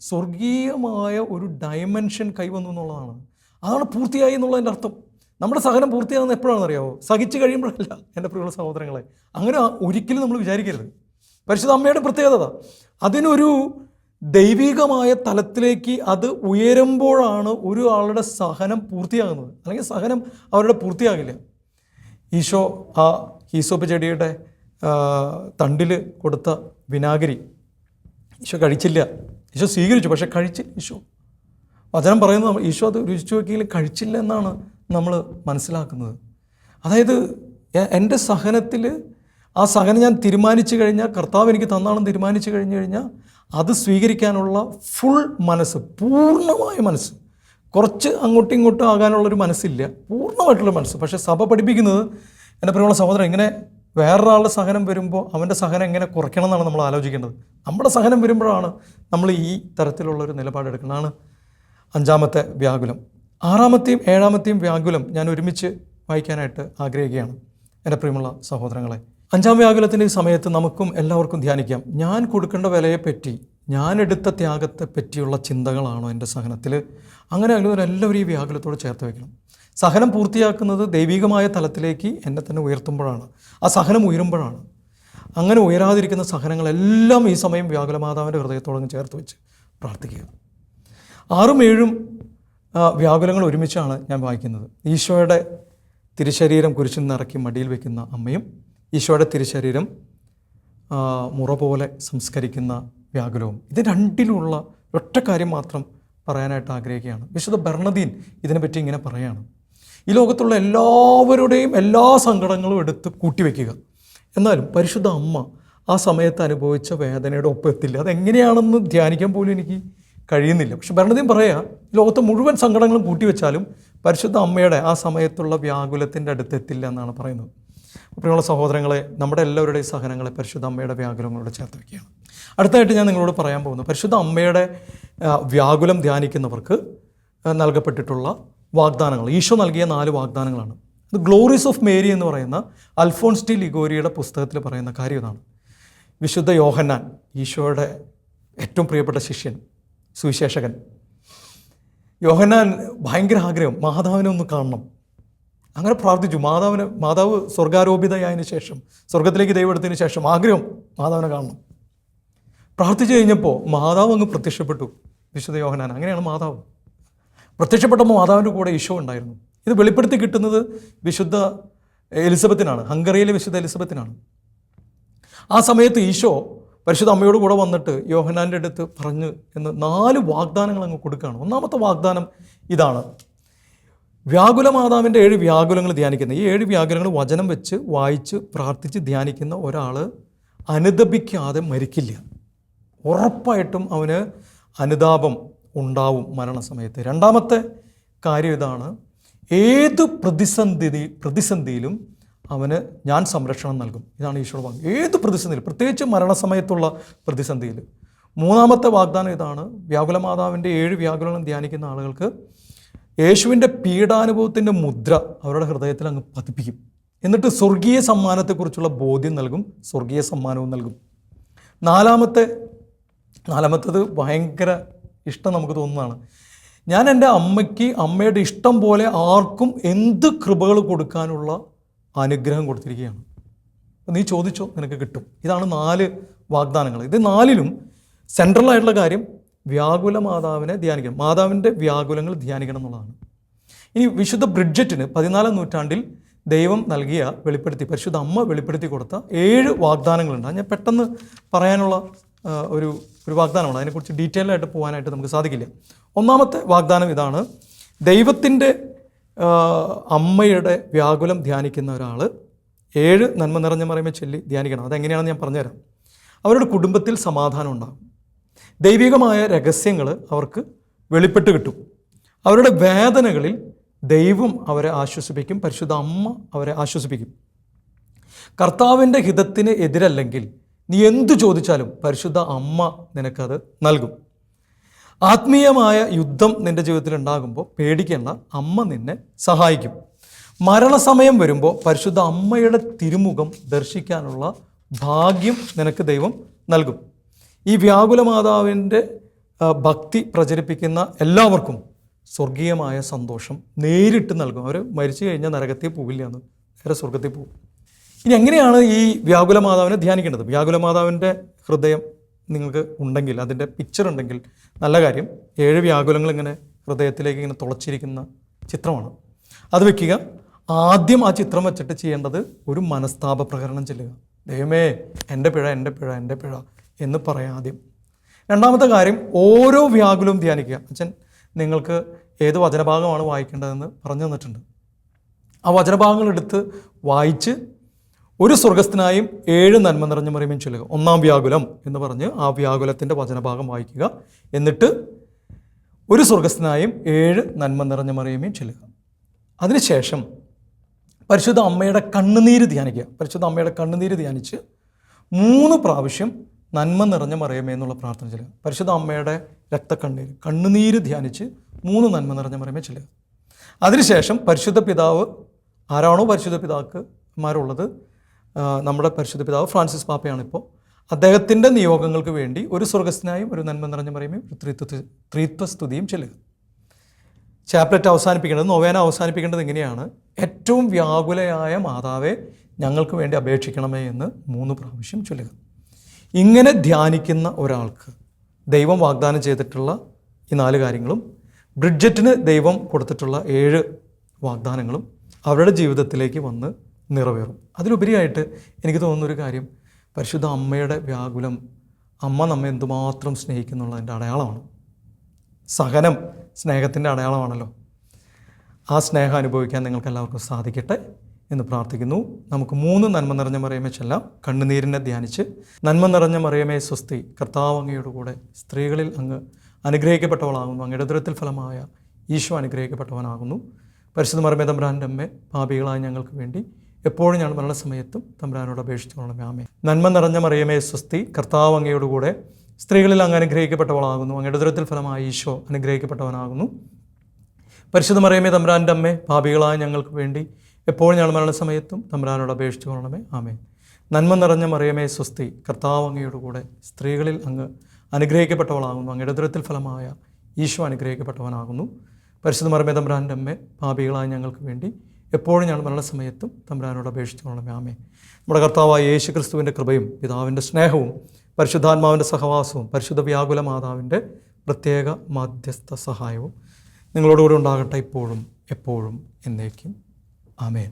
സ്വർഗീയമായ ഒരു ഡയമെൻഷൻ കൈവന്നു എന്നുള്ളതാണ്. അതാണ് പൂർത്തിയായി എന്നുള്ളതിൻ്റെ അർത്ഥം. നമ്മുടെ സഹനം പൂർത്തിയാകുന്ന എപ്പോഴാണെന്ന് അറിയാമോ? സഹിച്ച് കഴിയുമ്പോഴല്ല എൻ്റെ പ്രിയമുള്ള സഹോദരങ്ങളെ. അങ്ങനെ ഒരിക്കലും നമ്മൾ വിചാരിക്കരുത്. പരിശുദ്ധ അമ്മയുടെ പ്രത്യേകത അതിനൊരു ദൈവികമായ തലത്തിലേക്ക് അത് ഉയരുമ്പോഴാണ് ഒരു ആളുടെ സഹനം പൂർത്തിയാകുന്നത്. അല്ലെങ്കിൽ സഹനം അവരുടെ പൂർത്തിയാകില്ല. ഈശോ ആ ഹീസോപ്പ് ചെടിയുടെ തണ്ടിൽ കൊടുത്ത വിനാഗിരി ഈശോ കഴിച്ചില്ല. ഈശോ സ്വീകരിച്ചു, പക്ഷെ കഴിച്ചില്ല. വചനം പറയുന്നത് ഈശോ അത് രുചിച്ചു നോക്കിയെങ്കിലും കഴിച്ചില്ല എന്നാണ് നമ്മൾ മനസ്സിലാക്കുന്നത്. അതായത് എൻ്റെ സഹനത്തിൽ ആ സഹനം ഞാൻ തീരുമാനിച്ചു കഴിഞ്ഞാൽ, കർത്താവ് എനിക്ക് തന്നാണെന്ന് തീരുമാനിച്ചു കഴിഞ്ഞാൽ അത് സ്വീകരിക്കാനുള്ള ഫുൾ മനസ്സ്, പൂർണ്ണമായ മനസ്സ്, കുറച്ച് അങ്ങോട്ടും ഇങ്ങോട്ടും ആകാനുള്ളൊരു മനസ്സില്ല, പൂർണ്ണമായിട്ടുള്ള മനസ്സ്. പക്ഷേ സഭ പഠിപ്പിക്കുന്നത്, എൻ്റെ പ്രിയമുള്ള സഹോദരൻ, ഇങ്ങനെ വേറൊരാളുടെ സഹനം വരുമ്പോൾ അവൻ്റെ സഹനം എങ്ങനെ കുറയ്ക്കണം എന്നാണ് നമ്മൾ ആലോചിക്കേണ്ടത്. നമ്മുടെ സഹനം വരുമ്പോഴാണ് നമ്മൾ ഈ തരത്തിലുള്ളൊരു നിലപാടെടുക്കുന്നതാണ്. 5-ാമത്തെ വ്യാകുലം. 6-ാമത്തെയും 7-ാമത്തെയും വ്യാകുലം ഞാൻ ഒരുമിച്ച് വായിക്കാനായിട്ട് ആഗ്രഹിക്കുകയാണ് എൻ്റെ പ്രിയമുള്ള സഹോദരങ്ങളെ. 5-ാം വ്യാകുലത്തിൻ്റെ ഈ സമയത്ത് നമുക്കും എല്ലാവർക്കും ധ്യാനിക്കാം. ഞാൻ കൊടുക്കേണ്ട വിലയെപ്പറ്റി, ഞാൻ എടുത്ത ത്യാഗത്തെ പറ്റിയുള്ള ചിന്തകളാണോ എൻ്റെ സഹനത്തിൽ? അങ്ങനെ എല്ലാവരും ഈ വ്യാകുലത്തോട് ചേർത്ത് വയ്ക്കണം. സഹനം പൂർത്തിയാക്കുന്നത് ദൈവികമായ തലത്തിലേക്ക് എന്നെ തന്നെ ഉയർത്തുമ്പോഴാണ്, ആ സഹനം ഉയരുമ്പോഴാണ്. അങ്ങനെ ഉയരാതിരിക്കുന്ന സഹനങ്ങളെല്ലാം ഈ സമയം വ്യാകുലമാതാവിൻ്റെ ഹൃദയത്തോടൊന്ന് ചേർത്ത് വെച്ച് പ്രാർത്ഥിക്കുക. 6ഉം 7ഉം വ്യാകുലങ്ങൾ ഒരുമിച്ചാണ് ഞാൻ വായിക്കുന്നത്. ഈശോയുടെ തിരുശരീരം കുരിശിൽ നിറക്കി മടിയിൽ വയ്ക്കുന്ന അമ്മയും ഈശോയുടെ തിരുശരീരം മുറ പോലെ സംസ്കരിക്കുന്ന വ്യാകുലവും. ഇത് രണ്ടിലുള്ള ഒറ്റ കാര്യം മാത്രം പറയാനായിട്ട് ആഗ്രഹിക്കുകയാണ്. വിശുദ്ധ ബർണദീൻ ഇതിനെപ്പറ്റി ഇങ്ങനെ പറയുകയാണ്: ഈ ലോകത്തുള്ള എല്ലാവരുടെയും എല്ലാ സങ്കടങ്ങളും എടുത്ത് കൂട്ടിവെക്കുക, എന്നാലും പരിശുദ്ധ അമ്മ ആ സമയത്ത് അനുഭവിച്ച വേദനയുടെ ഒപ്പം എത്തില്ല. അതെങ്ങനെയാണെന്ന് ധ്യാനിക്കാൻ പോലും എനിക്ക് കഴിയുന്നില്ല. പക്ഷെ ബർണദീൻ പറയുക, ലോകത്തെ മുഴുവൻ സങ്കടങ്ങളും കൂട്ടിവെച്ചാലും പരിശുദ്ധ അമ്മയുടെ ആ സമയത്തുള്ള വ്യാകുലത്തിൻ്റെ അടുത്തെത്തില്ല എന്നാണ് പറയുന്നത്. പ്രിയമുള്ള സഹോദരങ്ങളെ, നമ്മുടെ എല്ലാവരുടെയും സഹനങ്ങളെ പരിശുദ്ധ അമ്മയുടെ വ്യാകുലങ്ങളോട് ചേർത്ത് വയ്ക്കുകയാണ്. അടുത്തായിട്ട് ഞാൻ നിങ്ങളോട് പറയാൻ പോകുന്നു, പരിശുദ്ധ അമ്മയുടെ വ്യാകുലം ധ്യാനിക്കുന്നവർക്ക് നൽകപ്പെട്ടിട്ടുള്ള വാഗ്ദാനങ്ങൾ. ഈശോ നൽകിയ 4 വാഗ്ദാനങ്ങളാണ്. ഇത് ഗ്ലോറീസ് ഓഫ് മേരി എന്ന് പറയുന്ന അൽഫോൺസ് ഡി ലിഗോരിയുടെ പുസ്തകത്തിൽ പറയുന്ന കാര്യം ഇതാണ്. വിശുദ്ധ യോഹന്നാൻ, ഈശോയുടെ ഏറ്റവും പ്രിയപ്പെട്ട ശിഷ്യൻ, സുവിശേഷകൻ, യോഹന്നാൻ ഭയങ്കര ആഗ്രഹം, മാതാവിനെ ഒന്ന് കാണണം. അങ്ങനെ പ്രാർത്ഥിച്ചു. മാതാവ് സ്വർഗാരോപിതയായതിനു ശേഷം, സ്വർഗത്തിലേക്ക് ദൈവം എടുത്തതിന് ശേഷം ആഗ്രഹം മാതാവിനെ കാണണം. പ്രാർത്ഥിച്ചു കഴിഞ്ഞപ്പോൾ മാതാവ് അങ്ങ് പ്രത്യക്ഷപ്പെട്ടു. വിശുദ്ധ യോഹന്നാൻ, അങ്ങനെയാണ് മാതാവ് പ്രത്യക്ഷപ്പെട്ടപ്പോൾ മാതാവിൻ്റെ കൂടെ ഈശോ ഉണ്ടായിരുന്നു. ഇത് വെളിപ്പെടുത്തി കിട്ടുന്നത് വിശുദ്ധ എലിസബത്തിനാണ്, ഹംഗറിയിലെ വിശുദ്ധ എലിസബത്തിനാണ്. ആ സമയത്ത് ഈശോ പരിശുദ്ധ അമ്മയോട് കൂടെ വന്നിട്ട് യോഹന്നാൻ്റെ അടുത്ത് പറഞ്ഞു എന്ന് 4 വാഗ്ദാനങ്ങൾ അങ്ങ് കൊടുക്കുകയാണ്. 1-ാമത്തെ വാഗ്ദാനം ഇതാണ്: വ്യാകുല മാതാവിൻ്റെ 7 വ്യാകുലങ്ങൾ ധ്യാനിക്കുന്ന, ഈ 7 വ്യാകുലങ്ങൾ വചനം വെച്ച് വായിച്ച് പ്രാർത്ഥിച്ച് ധ്യാനിക്കുന്ന ഒരാൾ അനുതപിക്കാതെ മരിക്കില്ല. ഉറപ്പായിട്ടും അവന് അനുതാപം ഉണ്ടാവും മരണസമയത്ത്. 2-ാമത്തെ കാര്യം ഇതാണ്: ഏത് പ്രതിസന്ധിയിലും അവന് ഞാൻ സംരക്ഷണം നൽകും. ഇതാണ് ഈശോ വാക്ക്. ഏത് പ്രതിസന്ധിയിലും, പ്രത്യേകിച്ച് മരണസമയത്തുള്ള പ്രതിസന്ധിയിൽ. 3-ാമത്തെ വാഗ്ദാനം ഇതാണ്: വ്യാകുല മാതാവിൻ്റെ 7 വ്യാകുലങ്ങളും ധ്യാനിക്കുന്ന ആളുകൾക്ക് യേശുവിൻ്റെ പീഡാനുഭവത്തിൻ്റെ മുദ്ര അവരുടെ ഹൃദയത്തിൽ അങ്ങ് പതിപ്പിക്കും. എന്നിട്ട് സ്വർഗീയ സമ്മാനത്തെക്കുറിച്ചുള്ള ബോധ്യം നൽകും, സ്വർഗീയ സമ്മാനവും നൽകും. നാലാമത്തത് ഭയങ്കര ഇഷ്ടം നമുക്ക് തോന്നുന്നതാണ്: ഞാൻ എൻ്റെ അമ്മയ്ക്ക് അമ്മയുടെ ഇഷ്ടം പോലെ ആർക്കും എന്ത് കൃപകൾ കൊടുക്കാനുള്ള അനുഗ്രഹം കൊടുത്തിരിക്കുകയാണ്. നീ ചോദിച്ചോ, നിനക്ക് കിട്ടും. ഇതാണ് 4 വാഗ്ദാനങ്ങൾ. ഇത് 4ലും സെൻട്രലായിട്ടുള്ള കാര്യം വ്യാകുല മാതാവിനെ ധ്യാനിക്കണം, മാതാവിൻ്റെ വ്യാകുലങ്ങൾ ധ്യാനിക്കണം എന്നുള്ളതാണ്. ഇനി വിശുദ്ധ ബ്രിഡ്ജറ്റിന് 14-ാം നൂറ്റാണ്ടിൽ ദൈവം നൽകിയ പരിശുദ്ധ അമ്മ വെളിപ്പെടുത്തി കൊടുത്ത 7 വാഗ്ദാനങ്ങളുണ്ട്. ഞാൻ പെട്ടെന്ന് പറയാനുള്ള ഒരു വാഗ്ദാനമാണ്. അതിനെക്കുറിച്ച് ഡീറ്റെയിൽ ആയിട്ട് പോകാനായിട്ട് നമുക്ക് സാധിക്കില്ല. 1-ാമത്തെ വാഗ്ദാനം ഇതാണ്: ദൈവത്തിൻ്റെ അമ്മയുടെ വ്യാകുലം ധ്യാനിക്കുന്ന ഒരാൾ 7 നന്മ നിറഞ്ഞ മറിയമേ ചൊല്ലി ധ്യാനിക്കണം. അതെങ്ങനെയാണെന്ന് ഞാൻ പറഞ്ഞുതരാം. അവരുടെ കുടുംബത്തിൽ സമാധാനം ഉണ്ടാകും. ദൈവികമായ രഹസ്യങ്ങൾ അവർക്ക് വെളിപ്പെട്ട് കിട്ടും. അവരുടെ വേദനകളിൽ ദൈവം അവരെ ആശ്വസിപ്പിക്കും, പരിശുദ്ധ അമ്മ അവരെ ആശ്വസിപ്പിക്കും. കർത്താവിൻ്റെ ഹിതത്തിന് എതിരല്ലെങ്കിൽ നീ എന്തു ചോദിച്ചാലും പരിശുദ്ധ അമ്മ നിനക്കത് നൽകും. ആത്മീയമായ യുദ്ധം നിൻ്റെ ജീവിതത്തിൽ ഉണ്ടാകുമ്പോൾ പേടിക്കേണ്ട, അമ്മ നിന്നെ സഹായിക്കും. മരണസമയം വരുമ്പോൾ പരിശുദ്ധ അമ്മയുടെ തിരുമുഖം ദർശിക്കാനുള്ള ഭാഗ്യം നിനക്ക് ദൈവം നൽകും. ഈ വ്യാകുല മാതാവിൻ്റെ ഭക്തി പ്രചരിപ്പിക്കുന്ന എല്ലാവർക്കും സ്വർഗീയമായ സന്തോഷം നേരിട്ട് നൽകും. അവർ മരിച്ചു കഴിഞ്ഞാൽ നരകത്തിൽ പോവില്ല, എന്ന് നേരെ സ്വർഗത്തിൽ പോകും. ഇനി എങ്ങനെയാണ് ഈ വ്യാകുല മാതാവിനെ ധ്യാനിക്കേണ്ടത്? വ്യാകുല മാതാവിൻ്റെ ഹൃദയം നിങ്ങൾക്ക് ഉണ്ടെങ്കിൽ, അതിൻ്റെ പിക്ചർ ഉണ്ടെങ്കിൽ നല്ല കാര്യം. 7 വ്യാകുലങ്ങൾ ഇങ്ങനെ ഹൃദയത്തിലേക്ക് ഇങ്ങനെ തുളച്ചിരിക്കുന്ന ചിത്രമാണ്. അത് വെക്കുക. ആദ്യം ആ ചിത്രം വെച്ചിട്ട് ചെയ്യേണ്ടത് ഒരു മനസ്താപ പ്രകരണം ചെല്ലുക. ദൈവമേ, എൻ്റെ പിഴ എന്ന് പറയാം ആദ്യം. 2-ാമത്തെ കാര്യം, ഓരോ വ്യാകുലവും ധ്യാനിക്കുക. അച്ഛൻ നിങ്ങൾക്ക് ഏത് വചനഭാഗമാണ് വായിക്കേണ്ടതെന്ന് പറഞ്ഞു തന്നിട്ടുണ്ട്. ആ വചനഭാഗങ്ങൾ എടുത്ത് വായിച്ച് ഒരു സ്വർഗസ്ഥനായും 7 നന്മ നിറഞ്ഞ മറിയമേയും ചൊല്ലുക. 1-ാം വ്യാകുലം എന്ന് പറഞ്ഞ് ആ വ്യാകുലത്തിൻ്റെ വചനഭാഗം വായിക്കുക. എന്നിട്ട് ഒരു സ്വർഗസ്ഥനായും 7 നന്മ നിറഞ്ഞ മറിയമേയും ചൊല്ലുക. അതിനുശേഷം പരിശുദ്ധ അമ്മയുടെ കണ്ണുനീര് ധ്യാനിക്കുക. പരിശുദ്ധ അമ്മയുടെ കണ്ണുനീര് ധ്യാനിച്ച് 3 പ്രാവശ്യം നന്മ നിറഞ്ഞ മറിയമേ എന്നുള്ള പ്രാർത്ഥന ചൊല്ലുക. പരിശുദ്ധ അമ്മയുടെ കണ്ണുനീര് ധ്യാനിച്ച് 3 നന്മ നിറഞ്ഞ മറിയമേ ചൊല്ലുക. അതിനുശേഷം പരിശുദ്ധ പിതാവ് ആരാണോ പരിശുദ്ധ പിതാക്കന്മാരുള്ളത്, നമ്മുടെ പരിശുദ്ധ പിതാവ് ഫ്രാൻസിസ് പാപ്പയാണിപ്പോൾ, അദ്ദേഹത്തിൻ്റെ നിയോഗങ്ങൾക്ക് വേണ്ടി ഒരു സ്വർഗസ്ഥനായും ഒരു നന്മ നിറഞ്ഞ മറിയമേയും ഒരു ത്രിത്വസ്തുതിയും ചൊല്ലുക. ചാപ്ലറ്റ് അവസാനിപ്പിക്കേണ്ടത്, നൊവേന അവസാനിപ്പിക്കേണ്ടത് ഇങ്ങനെയാണ്: ഏറ്റവും വ്യാകുലയായ മാതാവേ ഞങ്ങൾക്ക് വേണ്ടി അപേക്ഷിക്കണമേ എന്ന് 3 പ്രാവശ്യം ചൊല്ലുക. ഇങ്ങനെ ധ്യാനിക്കുന്ന ഒരാൾക്ക് ദൈവം വാഗ്ദാനം ചെയ്തിട്ടുള്ള ഈ 4 കാര്യങ്ങളും ബ്രിഡ്ജറ്റിന് ദൈവം കൊടുത്തിട്ടുള്ള 7 വാഗ്ദാനങ്ങളും അവരുടെ ജീവിതത്തിലേക്ക് വന്ന് നിറവേറും. അതിലുപരിയായിട്ട് എനിക്ക് തോന്നുന്നൊരു കാര്യം, പരിശുദ്ധ അമ്മയുടെ വ്യാകുലം, അമ്മ നമ്മെ എന്തുമാത്രം സ്നേഹിക്കുന്നുള്ളതിൻ്റെ അടയാളമാണ്. സഹനം സ്നേഹത്തിൻ്റെ അടയാളമാണല്ലോ. ആ സ്നേഹം അനുഭവിക്കാൻ നിങ്ങൾക്ക് എല്ലാവർക്കും സാധിക്കട്ടെ എന്ന് പ്രാർത്ഥിക്കുന്നു. നമുക്ക് 3 നന്മ നിറഞ്ഞ മറിയമേ ചൊല്ലാം. കണ്ണുനീരിനെ ധ്യാനിച്ച്: നന്മ നിറഞ്ഞ മറിയമേ സ്വസ്തി, കർത്താവ് അങ്ങയുടെ കൂടെ സ്ത്രീകളിൽ അങ്ങ് അനുഗ്രഹിക്കപ്പെട്ടവളാകുന്നു, അങ്ങയുടെ ഉദരത്തിൽ ഫലമായ ഈശോ അനുഗ്രഹിക്കപ്പെട്ടവനാകുന്നു. പരിശുദ്ധ മറിയമേ തമ്പുരാൻ്റെ അമ്മേ, പാപികളായ ഞങ്ങൾക്ക് വേണ്ടി എപ്പോഴും ഞങ്ങൾ മരണസമയത്തും തമ്പുരാനോട് അപേക്ഷിച്ചുകൊള്ളണമേ. ആമേൻ. നന്മ നിറഞ്ഞ മറിയമേ സ്വസ്തി, കർത്താവ് അങ്ങയുടെ കൂടെ സ്ത്രീകളിൽ അങ്ങ് അനുഗ്രഹിക്കപ്പെട്ടവളാകുന്നു, അങ്ങയുടെ ഉദരത്തിൽ ഫലമായ ഈശോ അനുഗ്രഹിക്കപ്പെട്ടവനാകുന്നു. പരിശുദ്ധ മറിയമേ തമ്പുരാൻ്റെ അമ്മേ, പാപികളായ ഞങ്ങൾക്ക് വേണ്ടി എപ്പോഴും ഞങ്ങൾ മരണസമയത്തും തമ്പുരാനോട് അപേക്ഷിച്ചു കൊള്ളണമേ. ആമേൻ. നന്മ നിറഞ്ഞ മറിയമേ സ്വസ്തി, കർത്താവ് അങ്ങയുടെ കൂടെ സ്ത്രീകളിൽ അങ്ങ് അനുഗ്രഹിക്കപ്പെട്ടവളാകുന്നു, അങ്ങയുടെ ഉദരത്തിൽ ഫലമായ ഈശോ അനുഗ്രഹിക്കപ്പെട്ടവനാകുന്നു. പരിശുദ്ധ മറിയമേ തമ്പുരാൻ്റെ അമ്മേ, പാപികളായ ഞങ്ങൾക്ക് വേണ്ടി എപ്പോഴും ഞങ്ങൾ മരണസമയത്തും തമ്പുരാനോട് അപേക്ഷിച്ചു കൊള്ളണമേ. ആമേൻ. നമ്മുടെ കർത്താവായ യേശു ക്രിസ്തുവിൻ്റെ കൃപയും പിതാവിൻ്റെ സ്നേഹവും പരിശുദ്ധാത്മാവിൻ്റെ സഹവാസവും പരിശുദ്ധ വ്യാകുല മാതാവിൻ്റെ പ്രത്യേക മാധ്യസ്ഥ സഹായവും നിങ്ങളോടുകൂടി ഉണ്ടാകട്ടെ, ഇപ്പോഴും എപ്പോഴും എന്നേക്കും. ആമേൻ.